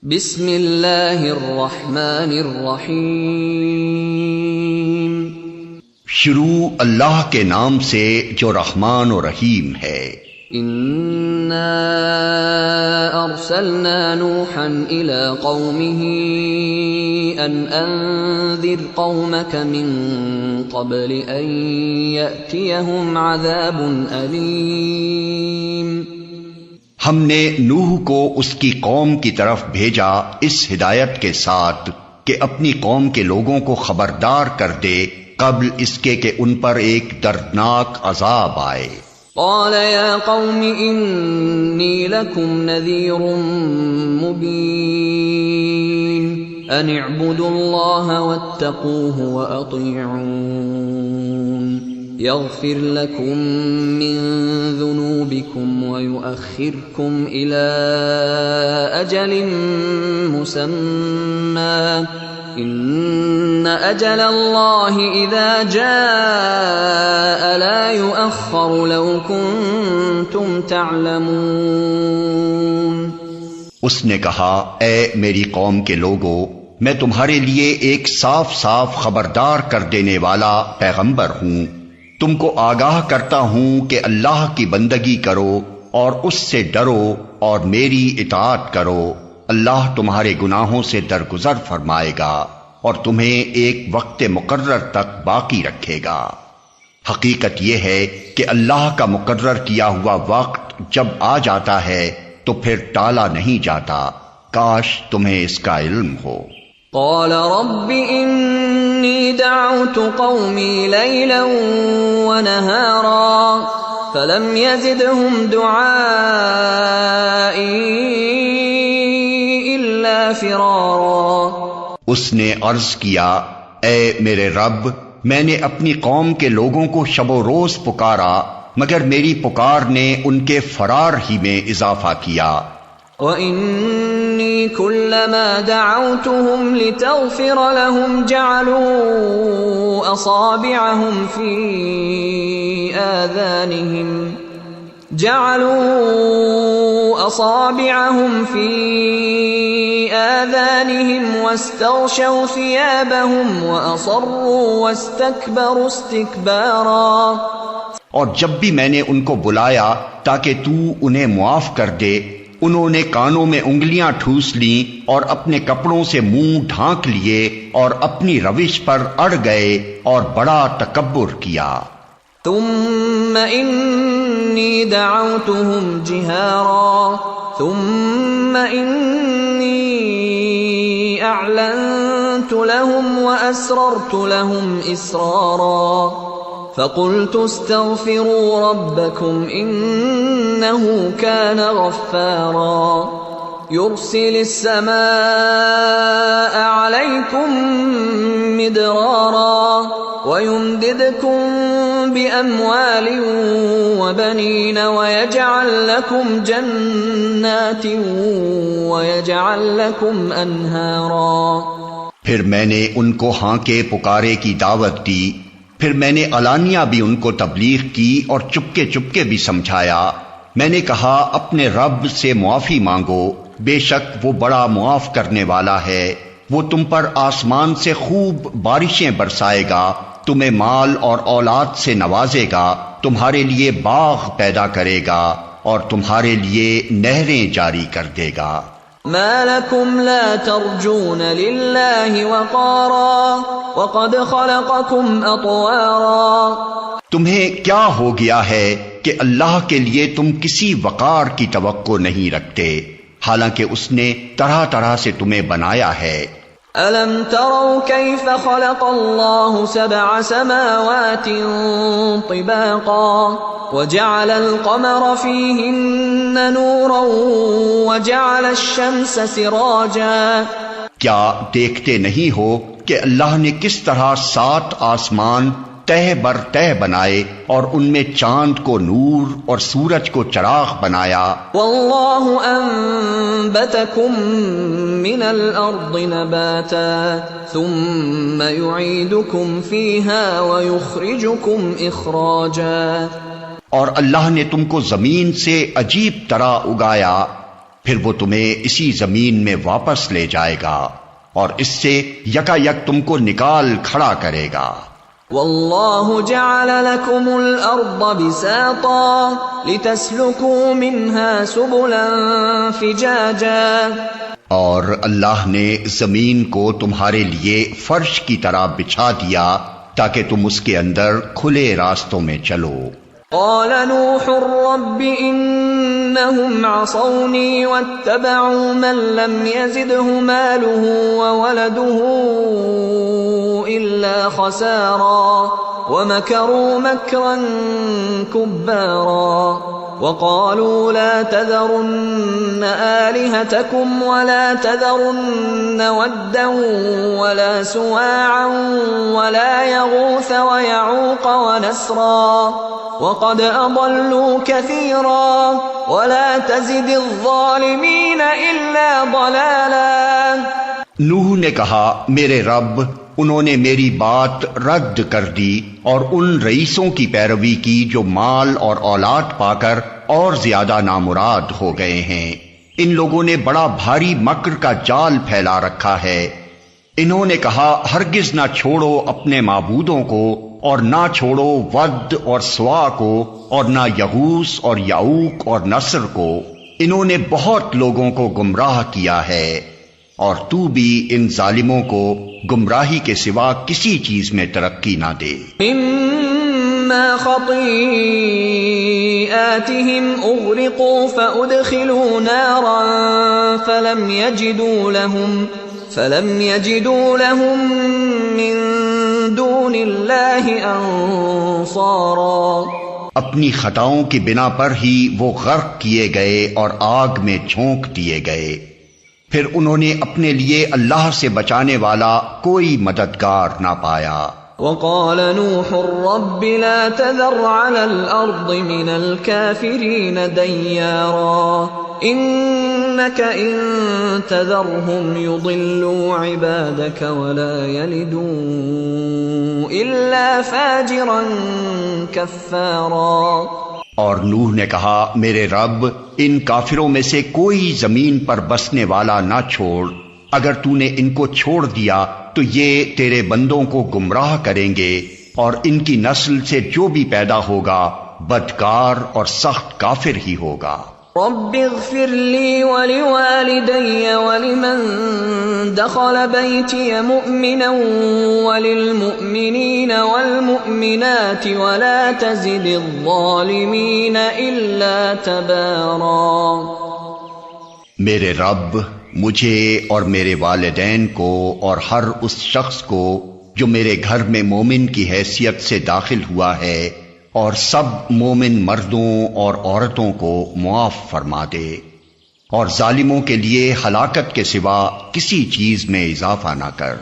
بسم اللہ الرحمن الرحیم۔ شروع اللہ کے نام سے جو رحمان و رحیم ہے۔ انا ارسلنا نوحا الى قومه ان انذر قومك من قبل ان يأتيهم عذاب الیم۔ ہم نے نوح کو اس کی قوم کی طرف بھیجا اس ہدایت کے ساتھ کہ اپنی قوم کے لوگوں کو خبردار کر دے قبل اس کے کہ ان پر ایک دردناک عذاب آئے۔ قال يا قوم إني لكم نذير مبين أن اعبدوا الله واتقوه وأطيعون يغفر لكم من ذنوبكم ويؤخركم إلى أجل مسمى إن أجل الله إذا جاء لا يؤخر لو كنتم تعلمون۔ اس نے کہا اے میری قوم کے لوگو، میں تمہارے لیے ایک صاف صاف خبردار کر دینے والا پیغمبر ہوں، تم کو آگاہ کرتا ہوں کہ اللہ کی بندگی کرو اور اس سے ڈرو اور میری اطاعت کرو، اللہ تمہارے گناہوں سے درگزر فرمائے گا اور تمہیں ایک وقت مقرر تک باقی رکھے گا۔ حقیقت یہ ہے کہ اللہ کا مقرر کیا ہوا وقت جب آ جاتا ہے تو پھر ٹالا نہیں جاتا، کاش تمہیں اس کا علم ہو۔ قال رب انی دعوت قومی لیلا ونہارا فلم يزدهم دعائی الا فرارا۔ اس نے عرض کیا اے میرے رب، میں نے اپنی قوم کے لوگوں کو شب و روز پکارا مگر میری پکار نے ان کے فرار ہی میں اضافہ کیا۔ وَإِنِّي كُلَّمَا دَعَوْتُهُمْ لِتَغْفِرَ لَهُمْ جَعَلُوا أَصَابِعَهُمْ فِي آذَانِهِمْ وَاسْتَغْشَوْا ثِيَابَهُمْ وَأَصَرُّوا وَاسْتَكْبَرُوا اسْتِكْبَارًا۔ اور جب بھی میں نے ان کو بلایا تاکہ تو انہیں معاف کر دے، انہوں نے کانوں میں انگلیاں ٹھوس لیں اور اپنے کپڑوں سے منہ ڈھانک لیے اور اپنی روش پر اڑ گئے اور بڑا تکبر کیا۔ ثم انی دعوتهم جہارا ثم انی اعلنت لهم واسررت لهم اسرارا فقلت استغفروا ربكم انه كان غفارا يرسل السماء عليكم مدرارا ويمددكم بأموال وبنين ويجعل لكم جنات ويجعل لكم انهارا۔ پھر میں نے ان کو ہانکے پکارے کی دعوت دی، پھر میں نے علانیہ بھی ان کو تبلیغ کی اور چپکے چپکے بھی سمجھایا۔ میں نے کہا اپنے رب سے معافی مانگو، بے شک وہ بڑا معاف کرنے والا ہے، وہ تم پر آسمان سے خوب بارشیں برسائے گا، تمہیں مال اور اولاد سے نوازے گا، تمہارے لیے باغ پیدا کرے گا اور تمہارے لیے نہریں جاری کر دے گا۔ ما لكم لا ترجون لله وقارا وقد خلقكم اطوارا۔ تمہیں کیا ہو گیا ہے کہ اللہ کے لیے تم کسی وقار کی توقع نہیں رکھتے، حالانکہ اس نے طرح طرح سے تمہیں بنایا ہے۔ أَلَمْ تَرَوْا كَيْفَ خَلَقَ اللَّهُ سَبْعَ سَمَاوَاتٍ طِبَاقًا وَجَعَلَ الْقَمَرَ فِيهِنَّ نُورًا وَجَعَلَ الشَّمْسَ سِرَاجًا۔ کیا دیکھتے نہیں ہو کہ اللہ نے کس طرح 7 آسمان تہ بر تہ بنائے اور ان میں چاند کو نور اور سورج کو چراغ بنایا۔ واللہ انبتکم من الارض نباتا ثم یعیدکم فیہا ویخرجکم اخراجا۔ اور اللہ نے تم کو زمین سے عجیب طرح اگایا، پھر وہ تمہیں اسی زمین میں واپس لے جائے گا اور اس سے یکا یک تم کو نکال کھڑا کرے گا۔ واللہ جعل لکم الارض بساطا لتسلکوا منها سبلا فجاجا، اور اللہ نے زمین کو تمہارے لیے فرش کی طرح بچھا دیا تاکہ تم اس کے اندر کھلے راستوں میں چلو۔ قال نوح رب انہم عصونی واتبعوا من لم يزده ماله وولده الا خسارا ومكروا مكرا كبارا وقالوا لا تذرن آلهتكم ولا تذرن ودا ولا سواعا ولا يغوث ويعوق ونسرا وقد أضلوا كثيرا ولا تزد الظالمين إلا ضلالا۔ نوح نے کہا میرے رب انہوں نے میری بات رد کر دی اور ان رئیسوں کی پیروی کی جو مال اور اولاد پا کر اور زیادہ نامراد ہو گئے ہیں۔ ان لوگوں نے بڑا بھاری مکر کا جال پھیلا رکھا ہے۔ انہوں نے کہا ہرگز نہ چھوڑو اپنے معبودوں کو اور نہ چھوڑو ود اور سوا کو اور نہ یغوث اور یعوق اور نصر کو۔ انہوں نے بہت لوگوں کو گمراہ کیا ہے، اور تو بھی ان ظالموں کو گمراہی کے سوا کسی چیز میں ترقی نہ دے۔ مما خطیئاتهم اغرقوا فادخلوا نارا فلم يجدوا لهم من دون اللہ انصارا۔ اپنی خطاؤں کی بنا پر ہی وہ غرق کیے گئے اور آگ میں جھونک دیے گئے، پھر انہوں نے اپنے لیے اللہ سے بچانے والا کوئی مددگار نہ پایا۔ وقال نوح رب لا تذر على الارض من الكافرين ديارا انك ان تذرهم يضلوا عبادك ولا يلدوا الا فاجرا كفارا۔ اور نوح نے کہا میرے رب ان کافروں میں سے کوئی زمین پر بسنے والا نہ چھوڑ، اگر تو نے ان کو چھوڑ دیا تو یہ تیرے بندوں کو گمراہ کریں گے، اور ان کی نسل سے جو بھی پیدا ہوگا بدکار اور سخت کافر ہی ہوگا۔ رب اغفر لي ولوالدي ولمن دخل بيتي مؤمنا وللمؤمنين والمؤمنات ولا تزد الظالمين إلا تبارا۔ میرے رب مجھے اور میرے والدین کو اور ہر اس شخص کو جو میرے گھر میں مومن کی حیثیت سے داخل ہوا ہے، اور سب مومن مردوں اور عورتوں کو معاف فرما دے، اور ظالموں کے لیے ہلاکت کے سوا کسی چیز میں اضافہ نہ کر۔